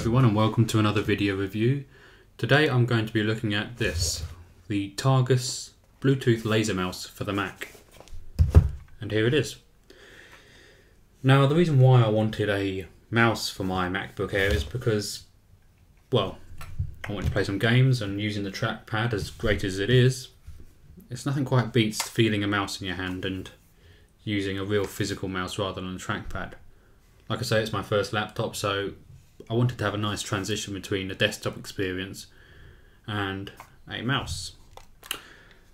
everyone and welcome to another video review. Today I'm going to be looking at this, the Targus Bluetooth laser mouse for the Mac. And here it is. Now the reason why I wanted a mouse for my MacBook Air is because, well, I want to play some games, and using the trackpad, as great as it is, it's nothing quite beats feeling a mouse in your hand and using a real physical mouse rather than a trackpad. Like I say, it's my first laptop, so I wanted to have a nice transition between a desktop experience and a mouse.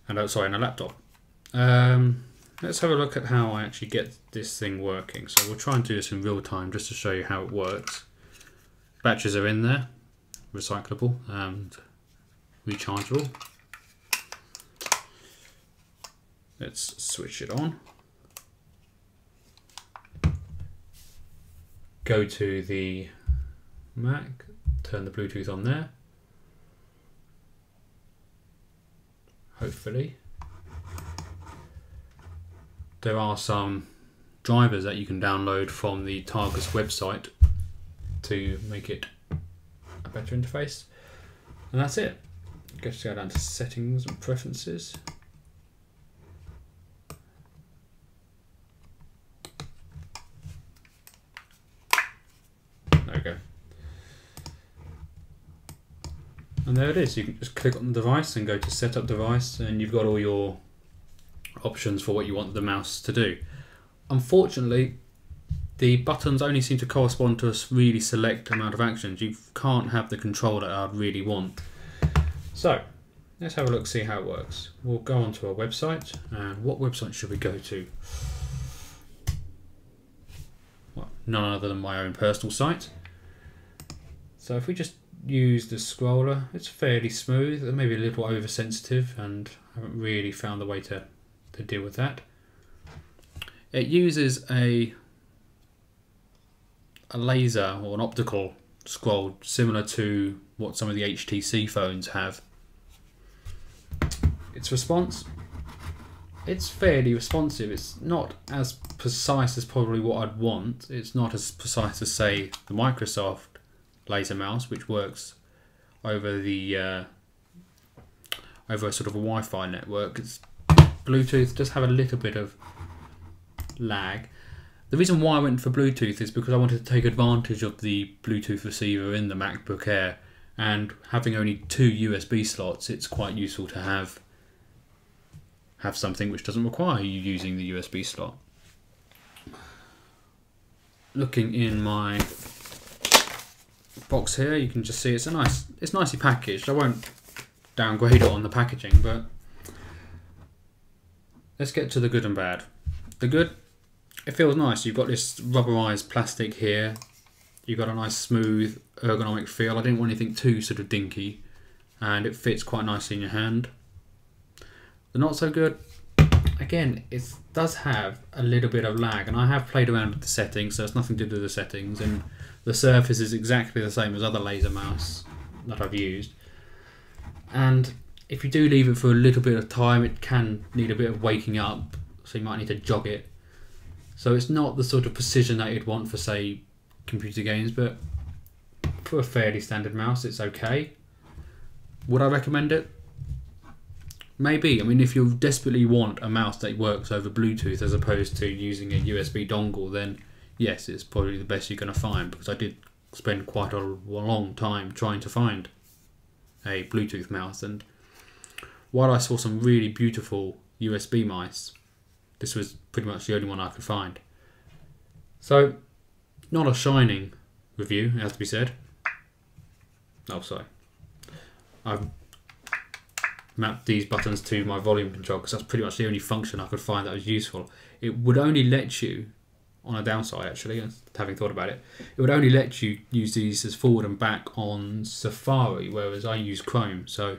And and a laptop. Let's have a look at how I actually get this thing working. So we'll try and do this in real time just to show you how it works. Batteries are in there, recyclable and rechargeable. Let's switch it on. Go to the Mac, turn the Bluetooth on there. Hopefully. There are some drivers that you can download from the Targus website to make it a better interface. And that's it. Just go down to settings and preferences. There we go. And there it is. You can just click on the device and go to set up device, and you've got all your options for what you want the mouse to do. Unfortunately, the buttons only seem to correspond to a really select amount of actions. You can't have the control that I'd really want. So let's have a look, see how it works. We'll go onto our website, and what website should we go to? Well, none other than my own personal site. So if we just use the scroller, it's fairly smooth, maybe a little oversensitive, and I haven't really found the way to deal with that. It uses a laser or an optical scroll similar to what some of the HTC phones have. Its response, it's fairly responsive. It's not as precise as probably what I'd want. It's not as precise as, say, the Microsoft laser mouse, which works over the over a sort of a Wi-Fi network. Bluetooth does have a little bit of lag. The reason why I went for Bluetooth is because I wanted to take advantage of the Bluetooth receiver in the MacBook Air, and having only 2 USB slots, it's quite useful to have something which doesn't require you using the USB slot. Looking in my box here, you can just see it's nicely packaged. I won't downgrade it on the packaging, but let's get to the good and bad. The good, it feels nice. You've got this rubberized plastic here. You've got a nice smooth ergonomic feel. I didn't want anything too sort of dinky, and it fits quite nicely in your hand. The not so good, again, it does have a little bit of lag, and I have played around with the settings, so it's nothing to do with the settings, and the surface is exactly the same as other laser mouse that I've used. And if you do leave it for a little bit of time, it can need a bit of waking up, so you might need to jog it. So it's not the sort of precision that you'd want for, say, computer games, but for a fairly standard mouse, it's okay. Would I recommend it? Maybe. I mean, if you desperately want a mouse that works over Bluetooth as opposed to using a USB dongle, then yes, it's probably the best you're going to find, because I did spend quite a long time trying to find a Bluetooth mouse, and while I saw some really beautiful USB mice, this was pretty much the only one I could find. So, not a shining review, it has to be said. Oh, sorry. I've mapped these buttons to my volume control because that's pretty much the only function I could find that was useful. It would only let you, on a downside actually, having thought about it, it would only let you use these as forward and back on Safari, whereas I use Chrome. So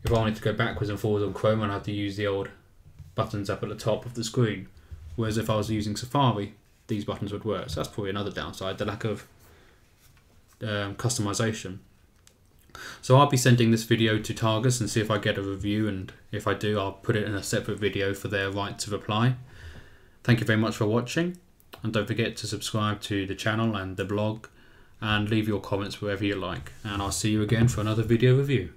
if I wanted to go backwards and forwards on Chrome, I'd have to use the old buttons up at the top of the screen. Whereas if I was using Safari, these buttons would work. So that's probably another downside, the lack of customization. So I'll be sending this video to Targus and see if I get a review, and if I do, I'll put it in a separate video for their right to reply. Thank you very much for watching. And don't forget to subscribe to the channel and the blog, and leave your comments wherever you like. And I'll see you again for another video review.